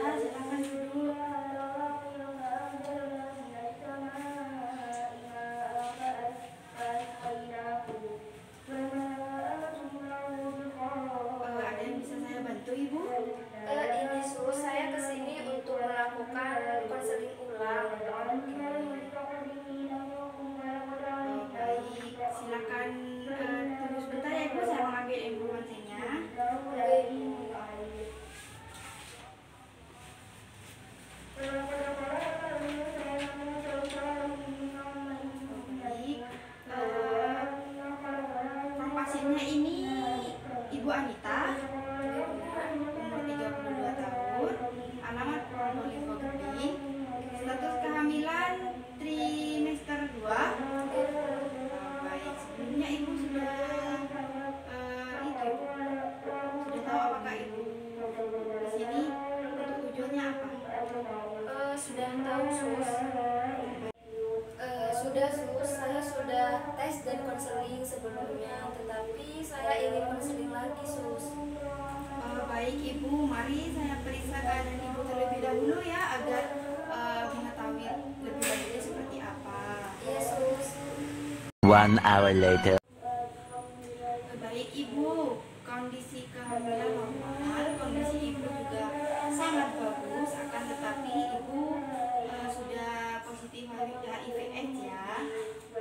Ya, silakan duduk. Ada yang bisa saya bantu, Ibu? Ini Sus, saya kesini untuk melakukan konseling ulang. Baik, silakan tunggu sebentar ya, Ibu. Saya mengambil informasinya. Baik, pasiennya ini Ibu Anita, umur 32 tahun, alamat Probolinggo Geding, status kehamilan trimester 2. Baik, sebelumnya Ibu sudah tahu apakah Ibu ke sini untuk tujuannya apa? Sudah tahu Sus. Sudah Sus, saya sudah tes dan konseling sebelumnya, tetapi saya ingin konseling lagi Sus. Baik Ibu, mari saya periksa keadaan Ibu terlebih dahulu ya, agar mengetahui lebih lanjutnya seperti apa. Iya Sus. 1 hour later. Baik Ibu, kondisi kehamilan normal, kondisi Ibu juga sangat bagus, akan tetapi Ibu sudah positif HIV/AIDS ya.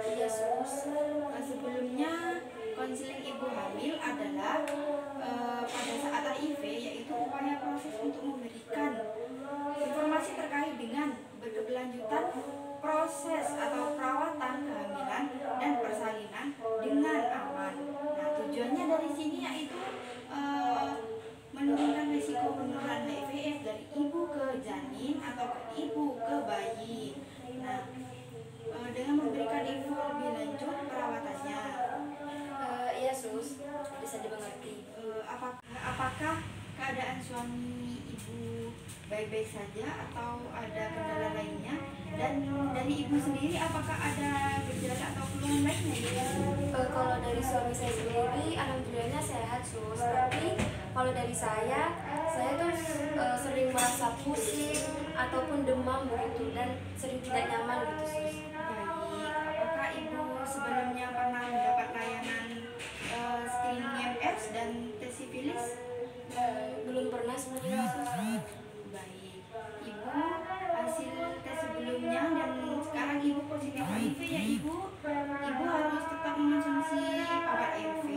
Iya Sus. Sebelumnya konseling Ibu hamil adalah pada saat HIV, yaitu upaya proses untuk memberikan informasi terkait dengan berkelanjutan proses atau perawatan kehamilan dan persalinan dengan aman. Nah, tujuannya dari sini yaitu menurunkan risiko penularan HIV/AIDS dari ibu ke janin atau ke ibu ke bayi. Nah, dengan memberikan info lebih lanjut perawatannya. Iya Sus, bisa dimengerti. Apakah keadaan suami Ibu baik-baik saja atau ada kendala lainnya? Dan dari Ibu sendiri apakah ada gejala atau keluhan lainnya? Kalau dari suami saya sendiri, alhamdulillahnya sehat Sus. Tapi kalau dari saya tuh sering merasa pusing ataupun demam begitu dan sering tidak nyaman gitu Sus. Baik, apakah Ibu sebelumnya pernah mendapat layanan screening MS dan tes sifilis? Belum pernah sebenarnya Sus. Baik, Ibu hasil tes sebelumnya dan sekarang Ibu positif HIV ya Ibu. Ibu harus tetap mengonsumsi obat ARV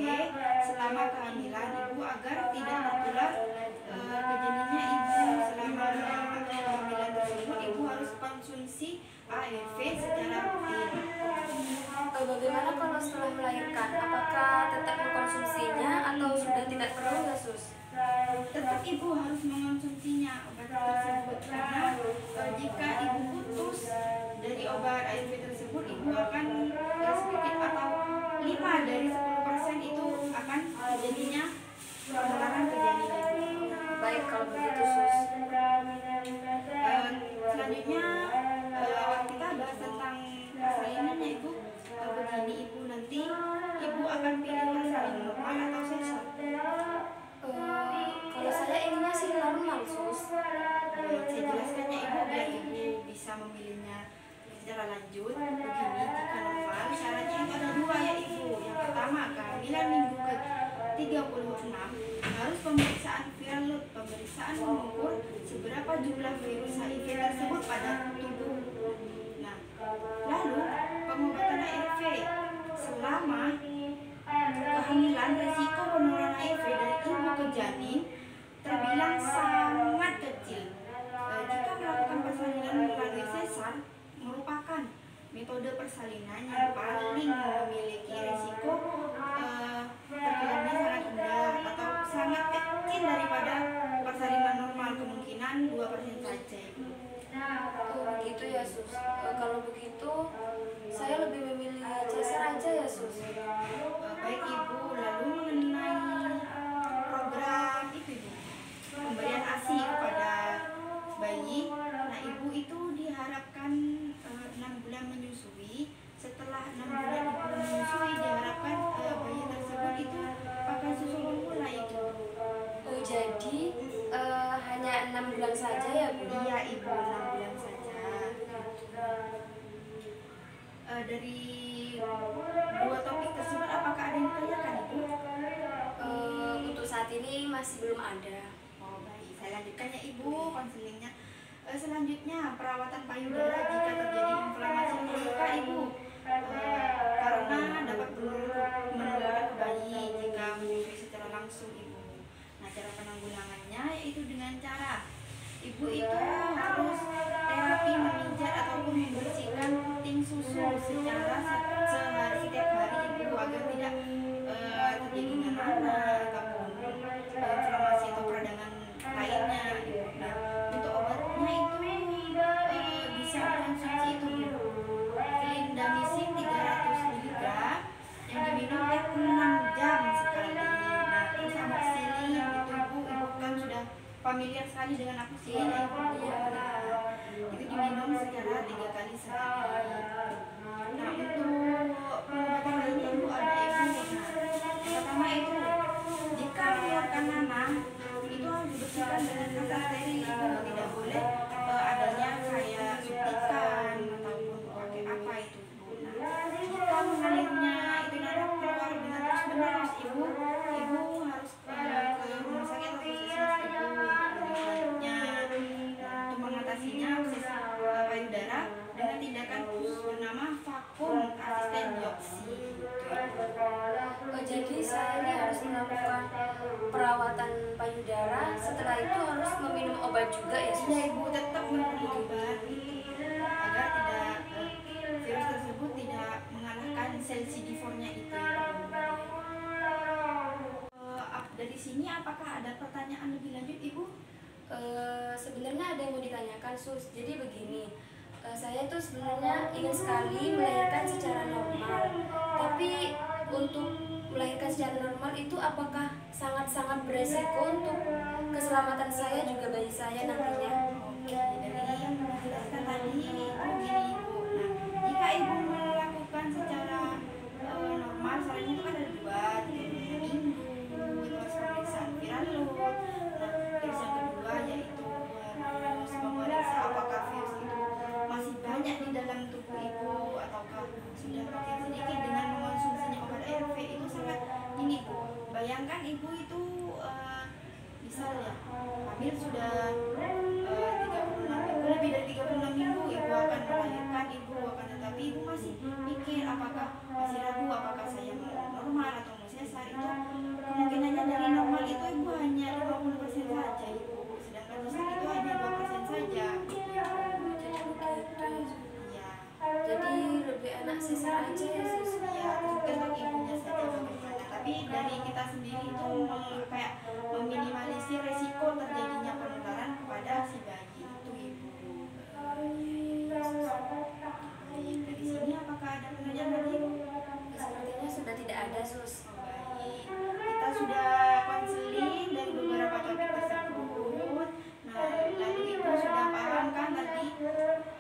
selama kehamilan Ibu agar tidak tertular ke janinnya Ibu. Selama kehamilan tersebut Ibu harus konsumsi ARV secara rutin. Bagaimana kalau setelah melahirkan? Apakah tetap mengkonsumsinya atau sudah tidak perlu ya Sus? Tetap Ibu harus mengonsumsinya obat tersebut, karena jika Ibu putus dari obat ARV tersebut, Ibu akan sedikit atau 5 dari 10% itu akan jadinya penularan ke janin Ibu. Baik kalau begitu Sus. Selanjutnya kita bahas tentang persalinannya Ibu. Begini Ibu, nanti Ibu akan pilih persalin normal atau sesar? Kalau saya inginnya sih normal Sus. Saya jelaskannya Ibu biar Ibu bisa memilihnya secara lanjut. Begini, jika normal syaratnya itu ada 2 ya Ibu. Yang pertama, kehamilan minggu ke 36 harus pemeriksaan viral load. Pemeriksaan mengukur seberapa jumlah virus HIV tersebut pada tubuh. Nah, lalu pengobatan HIV selama kehamilan, resiko penularan HIV dari ibu ke janin terbilang sangat kecil. Jika melakukan persalinan melalui sesar merupakan metode persalinan yang paling memiliki resiko terkena sangat rendah atau sangat kecil daripada persalinan normal, kemungkinan 2% saja Ibu. Begitu ya Sus. Kalau begitu saya lebih memilih cesar aja ya Sus. Baik Ibu, lalu mengenai program itu Ibu, pemberian ASI kepada bayi. Nah Ibu itu diharapkan 6 bulan menyusui. Setelah 6 bulan Ibu menyusui, diharapkan bayi tersebut itu pakai susu formula itu. Jadi hanya 6 bulan bulan saja ya Bu? Iya ibu, 6 bulan saja. Dari dua topik tersebut apakah ada yang ditanyakan ibu? Untuk saat ini masih belum ada. Oh baik, saya lanjutkan ya ibu konselingnya. Selanjutnya perawatan payudara jika terjadi inflamasi atau luka ibu, karena dapat menularkan ke bayi jika menyusui secara langsung ibu. Nah cara penanggulangannya yaitu dengan cara ibu itu harus terapi memijat ataupun membersihkan puting susu secara setiap hari ibu agar tidak terjadi nanah ataupun inflamasi atau peradangan lainnya ibu. Nah, untuk obatnya itu bisa konsumsi itu clindamycin 300 mg yang diminum tiap 6 jam sekali. Nah terus amoxicillin itu ibu kan sudah familiar sekali dengan amoxicillin ya ibu. Itu diminum secara 3 kali sehari. Nah untuk pengobatan lainnya ibu ada ibu. Nah, yang pertama itu jika mengeluarkan nanah itu harus dibersihkan dengan kata steril ibu, tidak boleh adanya kayak suntikan ataupun pakai apa itu ibu. Nah jika mengalirnya itu nanah keluar dengan terus menerus ibu harus ke rumah sakit atau puskesmas ibu. Selanjutnya untuk mengatasinya abses payudara dengan tindakan khusus bernama vakum asisten dioksi. Jadi saya ini harus melakukan perawatan payudara, setelah itu harus meminum obat juga ya Sus? Iya ibu, tetap minum obat agar tidak virus tersebut tidak mengalahkan sel CD4-nya itu. Dari sini apakah ada pertanyaan lebih lanjut ibu? Sebenarnya ada yang mau ditanyakan Sus. Jadi begini, saya itu sebenarnya ingin sekali melahirkan secara normal, tapi untuk melahirkan secara normal itu apakah sangat-sangat beresiko untuk keselamatan saya juga bayi saya nantinya? Oke, dari yang dijelaskan tadi begini ibu. Nah, jika ibu melakukan secara normal, sarannya itu kan ada 2, 3 minggu, itu harus pemeriksaan viral load. Nah, terus yang kedua yaitu harus memeriksa apakah virus itu masih banyak di dalam tubuh ibu ataukah sudah makin sedikit. Dengan mengonsumsinya obat ARV itu sangat ini bu. Bayangkan ibu itu misal ya hamil sudah 36 minggu, lebih dari 36 minggu ibu akan melahirkan, ibu akan, tetapi ibu masih mikir apakah masih ragu apakah saya mau normal atau mau sesar. Itu kemungkinannya dari normal itu ibu hanya 50% saja ibu, sedangkan sesar itu hanya 2% saja. Iya. Jadi lebih enak sesar aja ya Sus? Iya, tergantung ibunya saja bagaimana. Tapi dari kita sendiri itu kayak meminimalisir resiko terjadinya penularan kepada si bayi itu ibu. Baik, dari sini apakah ada pertanyaan lagi ibu? Sepertinya sudah tidak ada Sus. Baik, kita sudah konseling dari beberapa topik tersebut. Nah, lalu ibu sudah paham kan tadi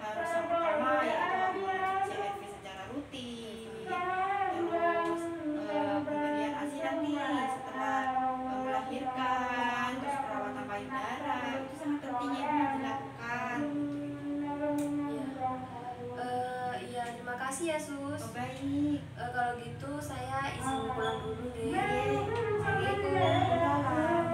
harus yang pertama yaitu mengonsumsi ARV secara rutin, terus pemberian ASI nanti setelah melahirkan, terus perawatan payudara itu sangat penting ya ibu dilakukan. Iya, terima kasih ya Sus. Oh, baik. Kalau gitu saya izin pulang dulu deh. Assalamualaikum.